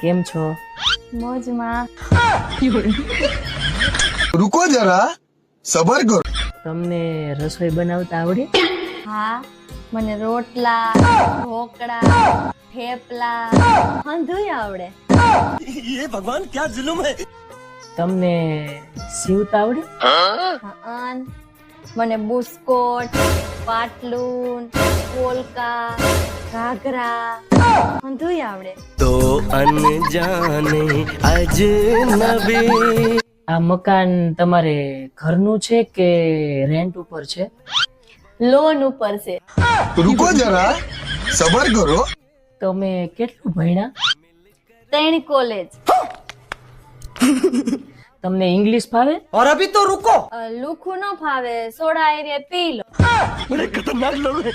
કેમ છો? મોજમાં. रुको जरा सबर करो. તમને રસોઈ બનાવતા આવડે? હા, મને રોટલા, ઢોકળા, થેપલા બધુંય આવડે. ये भगवान क्या जुल्म है. તમને સીવતા આવડે? અન મને બુસ્કોટ, પાટલુન, પોલકા, ઘાઘરા બધુંય આવડે. तो अनजाने अजनबी. આ મકાન તમારે ઘરનું છે કે રેન્ટ ઉપર છે? લોન ઉપર છે. रुको जरा सबर करो. તમે કેટલું ભણ્યા? 3 કોલેજ. તમને ઇંગ્લિશ ફાવે? और अभी तो रुको. લુખું ન ફાવે, સોડા એરિયા પી લો. बड़े खतरनाक लोग हैं.